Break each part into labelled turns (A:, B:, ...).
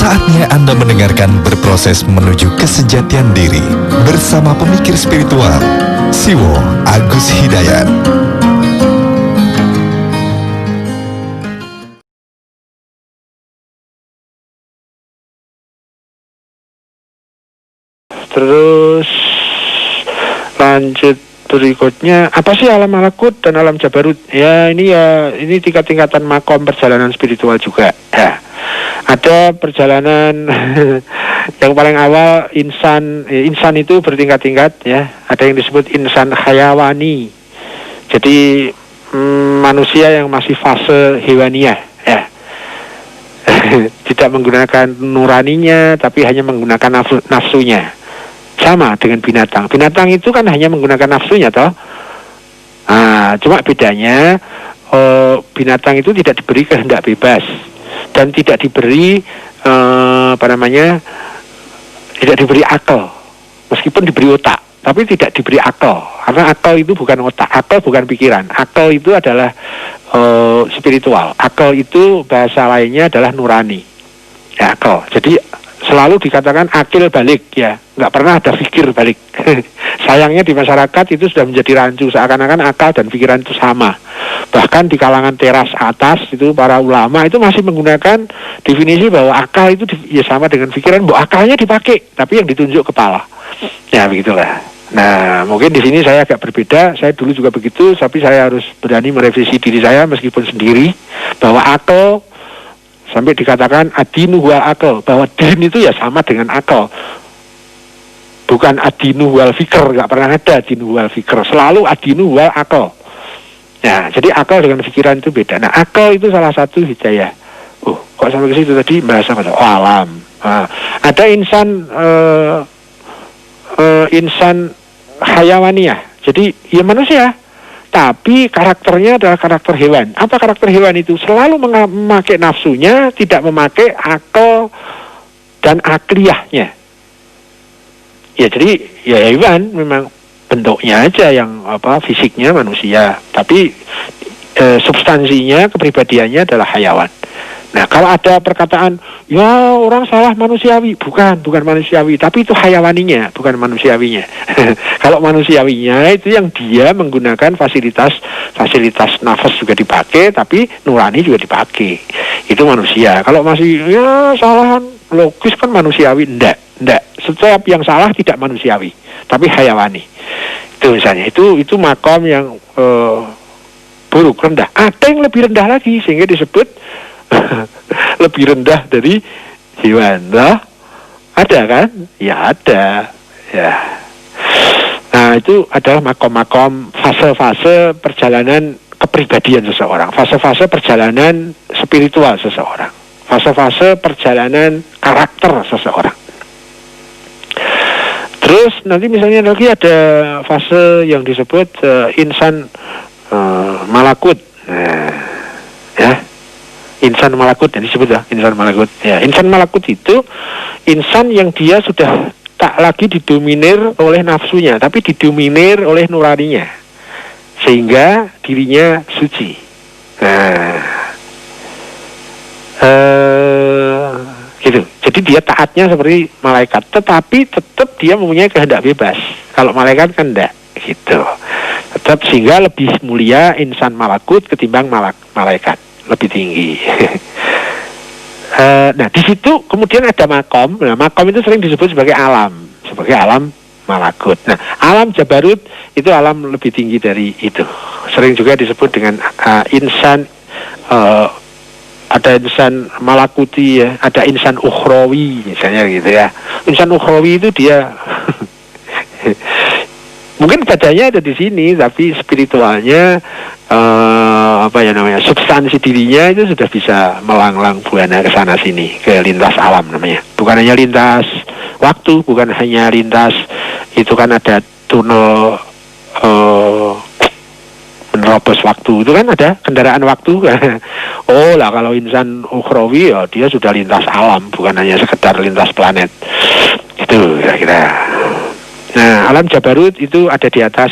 A: Saatnya Anda mendengarkan berproses menuju kesejatian diri bersama pemikir spiritual Siwo Agus Hidayat.
B: Terus lanjut berikutnya, apa sih alam malakut dan alam jabarut? Ini tingkat-tingkatan makom perjalanan spiritual juga. Ya. Ada perjalanan yang paling awal insan itu bertingkat-tingkat ya. Ada yang disebut insan hayawani. Jadi manusia yang masih fase hewaniyah ya. Tidak menggunakan nuraninya tapi hanya menggunakan nafsunya. Sama dengan binatang. Binatang itu kan hanya menggunakan nafsunya toh. Cuma bedanya binatang itu tidak diberi kehendak bebas. Dan tidak diberi tidak diberi akal, meskipun diberi otak, tapi tidak diberi akal, karena akal itu bukan otak, akal bukan pikiran, akal itu adalah spiritual, akal itu bahasa lainnya adalah nurani, ya akal. Jadi selalu dikatakan akil balik ya, nggak pernah ada fikir balik. Sayangnya di masyarakat itu sudah menjadi rancu, seakan-akan akal dan pikiran itu sama. Bahkan di kalangan teras atas itu para ulama itu masih menggunakan definisi bahwa akal itu sama dengan pikiran, bahwa akalnya dipakai, tapi yang ditunjuk kepala. Ya begitulah. Nah mungkin di sini saya agak berbeda. Saya dulu juga begitu, tapi saya harus berani merevisi diri saya meskipun sendiri, bahwa akal sampai dikatakan adinu wal akal, bahwa din itu ya sama dengan akal. Bukan adinu wal fikr, nggak pernah ada adinu wal fikr, selalu adinu wal akal. Ya, jadi akal dengan pikiran itu beda. Nah, akal itu salah satu hidayah. Kok sampai ke situ tadi bahasa apa? Alam. Ada insan hayawaniyah. Jadi ya manusia, tapi karakternya adalah karakter hewan. Apa karakter hewan itu? Selalu memakai nafsunya, tidak memakai akal dan akliyahnya. Ya jadi ya hewan memang bentuknya aja yang fisiknya manusia, tapi substansinya, kepribadiannya adalah hayawan. Nah kalau ada perkataan ya orang salah manusiawi, bukan manusiawi, tapi itu hayawaninya, bukan manusiawinya. Kalau manusiawinya itu yang dia menggunakan fasilitas nafas juga dipakai, tapi nurani juga dipakai, itu manusia. Kalau masih ya salah logis kan manusiawi, enggak. Setiap yang salah tidak manusiawi, tapi hayawani. Itu misalnya, itu makom yang buruk, rendah. Ada yang lebih rendah lagi sehingga disebut lebih rendah dari hewan. Ada kan? Ya ada. Ya. Nah itu adalah makom-makom fase-fase perjalanan kepribadian seseorang, fase-fase perjalanan spiritual seseorang, fase-fase perjalanan karakter seseorang. Terus nanti misalnya lagi ada fase yang disebut insan malakut. Ya, insan malakut yang disebut insan malakut. Ya, insan malakut itu insan yang dia sudah tak lagi didominir oleh nafsunya, tapi didominir oleh nuraninya, sehingga dirinya suci. Gitu. Jadi dia taatnya seperti malaikat, tetapi tetap dia mempunyai kehendak bebas. Kalau malaikat kan enggak, gitu. Tetap sehingga lebih mulia insan malakut ketimbang malaikat, lebih tinggi. Nah di situ kemudian ada makom. Nah makom itu sering disebut sebagai alam malakut. Nah alam jabarut itu alam lebih tinggi dari itu. Sering juga disebut dengan insan. Ada insan malakuti ya, ada insan ukhrawi misalnya gitu ya. Insan ukhrawi itu dia mungkin badannya ada di sini, tapi spiritualnya substansi dirinya itu sudah bisa melanglang buana ke sana sini, ke lintas alam namanya. Bukan hanya lintas waktu, bukan hanya lintas itu kan ada tunnel menerobos waktu, itu kan ada kendaraan waktu. Oh lah kalau insan ukhrawi ya dia sudah lintas alam, bukan hanya sekedar lintas planet. Itu kira-kira. Nah alam jabarut itu ada di atas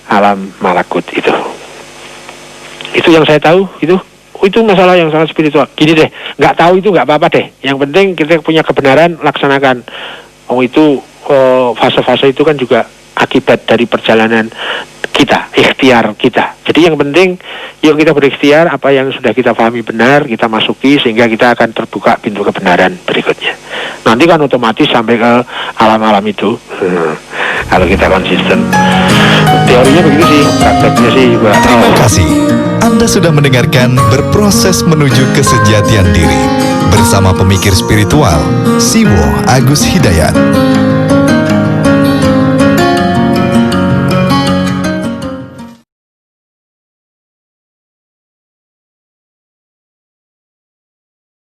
B: alam malakut itu. Itu yang saya tahu itu itu masalah yang sangat spiritual. Gini deh, nggak tahu itu nggak apa-apa deh. Yang penting kita punya kebenaran, laksanakan. Oh itu fase-fase itu kan juga akibat dari perjalanan kita, ikhtiar kita. Jadi yang penting, yuk kita berikhtiar apa yang sudah kita pahami benar, kita masuki sehingga kita akan terbuka pintu kebenaran berikutnya. Nanti kan otomatis sampai ke alam-alam itu. Kalau kita konsisten. Teorinya begitu sih, prakteknya sih juga.
A: Terima kasih. Anda sudah mendengarkan Berproses Menuju Kesejatian Diri bersama pemikir spiritual Siwo Agus Hidayat.